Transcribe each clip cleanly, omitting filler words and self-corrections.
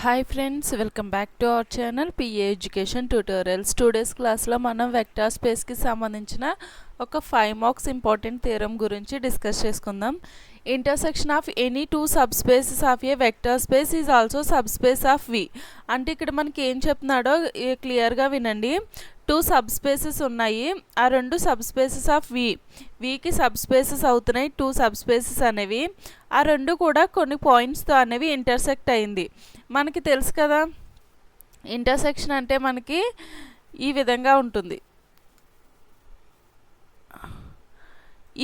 Hi friends, welcome back to our channel PA education tutorials. Today's క్లాస్లో మనం vector స్పేస్కి సంబంధించిన ఒక 5 మార్క్స్ ఇంపార్టెంట్ థియరం గురించి డిస్కస్ చేసుకుందాం. Intersection of any two subspaces of a vector space is also subspace of V. అంటే ఇక్కడ మనకి ఏం చెప్తున్నాడో క్లియర్గా వినండి. 2 సబ్ స్పేసెస్ ఉన్నాయి, ఆ 2 subspaces of Vicky sub spaces అవుతున్నాయి. 2 సబ్ స్పేసెస్ అనేవి ఆ 2 కూడా కొన్ని పాయింట్స్తో అనేవి ఇంటర్సెక్ట్ అయింది. మనకి తెలుసు కదా, ఇంటర్సెక్షన్ అంటే మనకి ఈ విధంగా ఉంటుంది.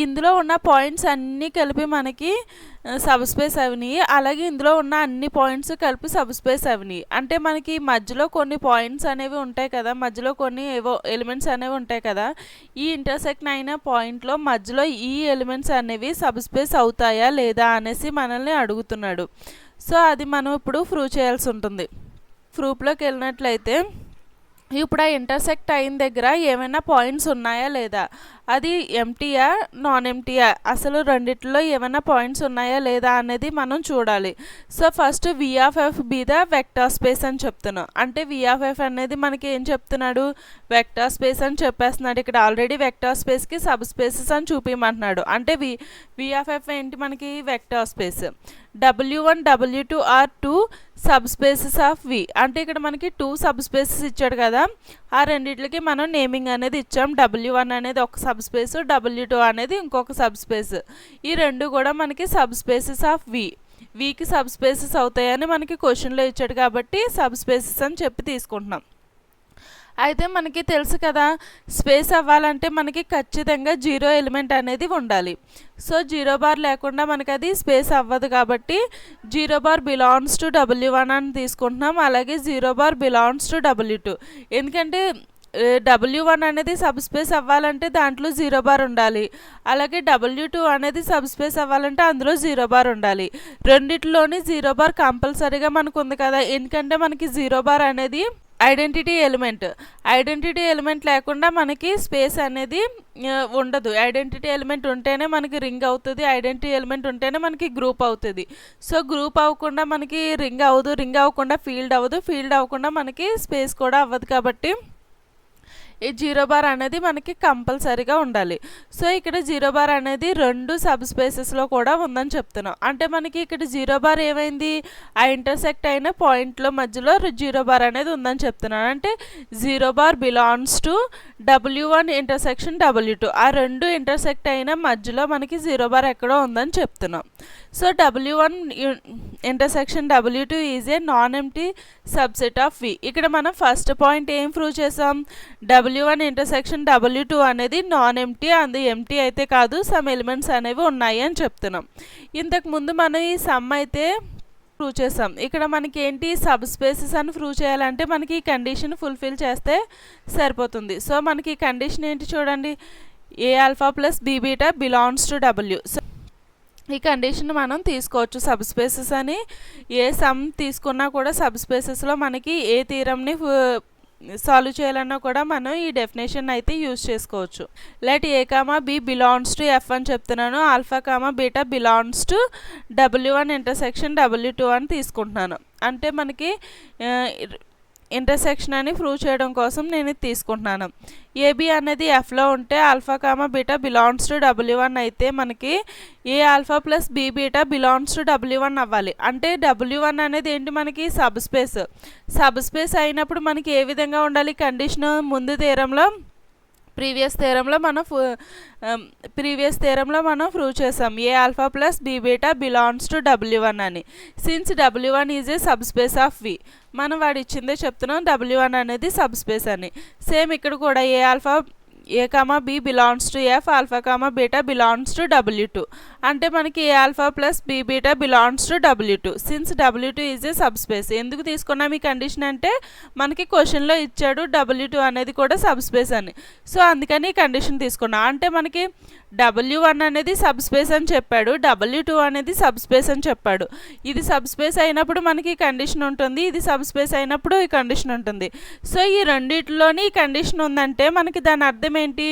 ఇందులో ఉన్న పాయింట్స్ అన్నీ కలిపి మనకి సబ్ స్పేస్ అవనివి, అలాగే ఇందులో ఉన్న అన్ని పాయింట్స్ కలిపి సబ్ స్పేస్ అవనివి. అంటే మనకి మధ్యలో కొన్ని పాయింట్స్ అనేవి ఉంటాయి కదా, మధ్యలో కొన్ని ఏవో ఎలిమెంట్స్ అనేవి ఉంటాయి కదా. ఈ ఇంటర్సెక్ట్ అయిన పాయింట్లో మధ్యలో ఈ ఎలిమెంట్స్ అనేవి సబ్ స్పేస్ అవుతాయా లేదా అనేసి మనల్ని అడుగుతున్నాడు. సో అది మనం ఇప్పుడు ప్రూవ్ చేయాల్సి ఉంటుంది. ప్రూఫ్లోకి వెళ్ళినట్లయితే ఇప్పుడు ఆ ఇంటర్సెక్ట్ అయిన దగ్గర ఏమైనా పాయింట్స్ ఉన్నాయా లేదా, అది ఎంటీయా నాన్ ఎంటీయా, అసలు రెండిట్లో ఏమైనా పాయింట్స్ ఉన్నాయా లేదా అనేది మనం చూడాలి. So first V of F be the vector space అని చెప్తున్నాం. అంటే వి ఆఫ్ ఎఫ్ అనేది మనకి ఏం చెప్తున్నాడు, వెక్టార్ స్పేస్ అని చెప్పేస్తున్నాడు. ఇక్కడ ఆల్రెడీ వెక్టార్ స్పేస్కి సబ్ స్పేసెస్ అని చూపించమంటున్నాడు. అంటే వి ఆఫ్ ఎఫ్ ఏంటి, మనకి vector space. W1 W2 are 2 subspaces of V. అంటే ఇక్కడ మనకి 2 సబ్ స్పేసెస్ ఇచ్చాడు కదా, ఆ రెండిట్లకి మనం నేమింగ్ అనేది ఇచ్చాం. W1 అనేది ఒక సబ్ స్పేస్, W2 అనేది ఇంకొక సబ్ స్పేస్. ఈ రెండు కూడా మనకి sub spaces of Vicky sub spaces అవుతాయని మనకి క్వశ్చన్లో ఇచ్చాడు కాబట్టి సబ్ స్పేసెస్ అని చెప్పి తీసుకుంటున్నాం. అయితే మనకి తెలుసు కదా, స్పేస్ అవ్వాలంటే మనకి ఖచ్చితంగా 0 ఎలిమెంట్ అనేది ఉండాలి. సో 0 బార్ లేకుండా మనకి అది స్పేస్ అవ్వదు కాబట్టి 0 బార్ బిలాంగ్స్ టు W1 అని తీసుకుంటున్నాం. అలాగే 0 బార్ బిలాంగ్స్ టు W2. ఎందుకంటే W1 అనేది సబ్ స్పేస్ అవ్వాలంటే దాంట్లో 0 బార్ ఉండాలి. అలాగే W2 అనేది సబ్ స్పేస్ అవ్వాలంటే అందులో 0 బార్ ఉండాలి. రెండిట్లోని 0 బార్ కంపల్సరీగా మనకు ఉంది కదా, ఎందుకంటే మనకి 0 బార్ అనేది ఐడెంటిటీ ఎలిమెంట్ లేకుండా మనకి స్పేస్ అనేది ఉండదు. ఐడెంటిటీ ఎలిమెంట్ ఉంటేనే మనకి రింగ్ అవుతుంది, ఐడెంటిటీ ఎలిమెంట్ ఉంటేనే మనకి గ్రూప్ అవుతుంది. సో గ్రూప్ అవ్వకుండా మనకి రింగ్ అవ్వదు, రింగ్ అవ్వకుండా ఫీల్డ్ అవ్వదు, ఫీల్డ్ అవ్వకుండా మనకి స్పేస్ కూడా అవ్వదు. కాబట్టి ఈ 0 బార్ అనేది మనకి కంపల్సరీగా ఉండాలి. సో ఇక్కడ 0 బార్ అనేది 2 సబ్ స్పేసెస్లో కూడా ఉందని చెప్తున్నాం. అంటే మనకి ఇక్కడ 0 బార్ ఏమైంది, ఆ ఇంటర్సెక్ట్ అయిన పాయింట్లో మధ్యలో 0 బార్ అనేది ఉందని చెప్తున్నాను. అంటే 0 bar belongs to W1 intersection W2. ఆ 2 ఇంటర్సెక్ట్ అయిన మధ్యలో మనకి 0 బార్ ఎక్కడో ఉందని చెప్తున్నాం. So W1 intersection W2 is a non empty subset of V. ఇక్కడ మనం ఫస్ట్ పాయింట్ ఏం ప్రూవ్ చేసాం, W1 ఇంటర్సెక్షన్ W2 అనేది నాన్ ఎంటీ, అది ఎంటీ అయితే కాదు, సమ్ ఎలిమెంట్స్ అనేవి ఉన్నాయి అని చెప్తున్నాం. ఇంతకుముందు మనం ఈ సమ్ అయితే ప్రూవ్ చేసాం. ఇక్కడ మనకి ఏంటి, సబ్ స్పేసెస్ అని ప్రూవ్ చేయాలంటే మనకి ఈ కండిషన్ ఫుల్ఫిల్ చేస్తే సరిపోతుంది. సో మనకి ఈ కండిషన్ ఏంటి చూడండి, a alpha plus b beta belongs to W. So ఈ కండిషన్ మనం తీసుకోవచ్చు. సబ్ స్పేసెస్ అని ఏ సమ్ తీసుకున్నా కూడా సబ్ స్పేసెస్లో మనకి ఏ థీరంని సాల్వ్ చేయాలన్నా కూడా మనం ఈ డెఫినేషన్ అయితే యూజ్ చేసుకోవచ్చు. Let a comma b belongs to F అని చెప్తున్నాను, alpha comma beta belongs to W1 intersection W2 అని తీసుకుంటున్నాను. అంటే మనకి ఇంటర్సెక్షన్ అని ప్రూవ్ చేయడం కోసం నేను ఇది తీసుకుంటున్నాను. ఏబి అనేది ఎఫ్లో ఉంటే alpha comma beta belongs to W1 అయితే మనకి a alpha plus b beta belongs to W1 అవ్వాలి. అంటే W1 అనేది ఏంటి, మనకి సబ్ స్పేస్ అయినప్పుడు మనకి ఏ విధంగా ఉండాలి కండిషన్, ముందు ప్రీవియస్ థియరంలో మనం ప్రూవ్ చేసాం, a alpha plus b beta belongs to W1 అని. Since W1 is a subspace of V, మనం వాడు ఇచ్చిందే చెప్తున్నాం, W1 అనేది సబ్ స్పేస్ అని. సేమ్ ఇక్కడ కూడా a comma b belongs to F, alpha comma beta belongs to W2. అంటే మనకి a alpha plus b beta belongs to W2. Since W2 is a subspace. ఎందుకు తీసుకున్నాం ఈ కండిషన్ అంటే మనకి క్వశ్చన్లో ఇచ్చాడు W2 అనేది కూడా సబ్ స్పేస్ అని. సో అందుకని ఈ కండిషన్ తీసుకున్నాం. అంటే మనకి W1 అనేది సబ్ స్పేస్ అని చెప్పాడు, W2 అనేది సబ్ స్పేస్ అని చెప్పాడు. ఇది సబ్ స్పేస్ అయినప్పుడు మనకి కండిషన్ ఉంటుంది, ఇది సబ్ స్పేస్ అయినప్పుడు ఈ కండిషన్ ఉంటుంది. సో ఈ రెండిట్లోని ఈ కండిషన్ ఉందంటే మనకి దాని అర్థం ఏంటి,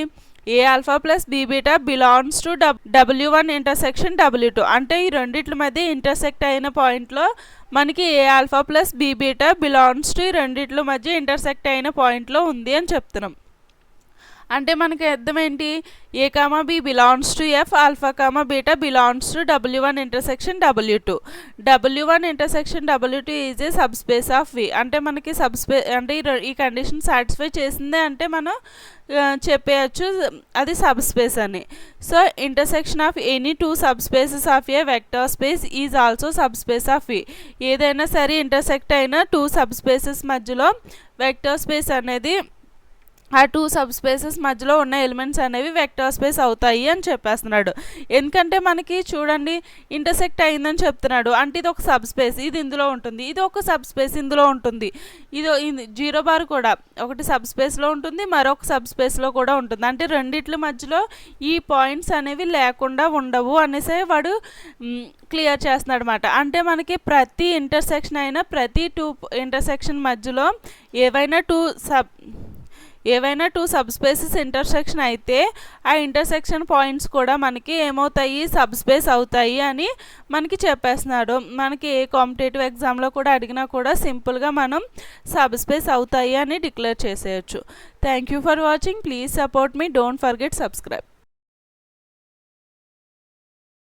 a alpha plus b beta belongs to W1 intersection W2. అంటే ఈ రెండిట్ల మధ్య ఇంటర్సెక్ట్ అయిన పాయింట్లో మనకి a alpha plus b beta belongs to ఈ రెండిట్ల మధ్య ఇంటర్సెక్ట్ అయిన పాయింట్లో ఉంది అని చెప్తున్నాం. అంటే మనకి అర్థం ఏంటి, a comma b belongs to F, alpha comma beta belongs to W1 intersection W2. W1 intersection W2 is a subspace of V. అంటే మనకి అంటే ఈ కండిషన్ సాటిస్ఫై చేసిందే అంటే మనం చెప్పేయచ్చు అది సబ్ స్పేస్ అని. So intersection of any two subspaces of a vector space is also subspace of V. ఏదైనా సరే ఇంటర్సెక్ట్ అయిన టూ సబ్ స్పేసెస్ మధ్యలో వెక్టర్ స్పేస్ అనేది ఆ టూ సబ్ స్పేసెస్ మధ్యలో ఉన్న ఎలిమెంట్స్ అనేవి వెక్టర్ స్పేస్ అవుతాయి అని చెప్పేస్తున్నాడు. ఎందుకంటే మనకి చూడండి ఇంటర్సెక్ట్ అయిందని చెప్తున్నాడు అంటే ఇది ఒక సబ్ స్పేస్, ఇది ఇందులో ఉంటుంది, ఇది ఒక సబ్ స్పేస్ ఇందులో ఉంటుంది, ఇది 0 బార్ కూడా ఒకటి సబ్ స్పేస్లో ఉంటుంది, మరొక సబ్ స్పేస్లో కూడా ఉంటుంది. అంటే రెండిట్ల మధ్యలో ఈ పాయింట్స్ అనేవి లేకుండా ఉండవు అనేసి వాడు క్లియర్ చేస్తున్నాడు అనమాట. అంటే మనకి ప్రతి ఇంటర్సెక్షన్ అయినా ప్రతి టూ ఇంటర్సెక్షన్ మధ్యలో ఏవైనా టూ సబ్ స్పేసెస్ ఇంటర్సెక్షన్ అయితే ఆ ఇంటర్సెక్షన్ పాయింట్స్ కూడా మనకి ఏమవుతాయి, సబ్ స్పేస్ అవుతాయి అని మనకి చెప్పేస్తున్నాడు. మనకి ఏ కాంపిటేటివ్ ఎగ్జామ్లో కూడా అడిగినా కూడా సింపుల్గా మనం సబ్ స్పేస్ అవుతాయి అని డిక్లేర్ చేసేయచ్చు. Thank you for watching. Please support me. Don't forget subscribe.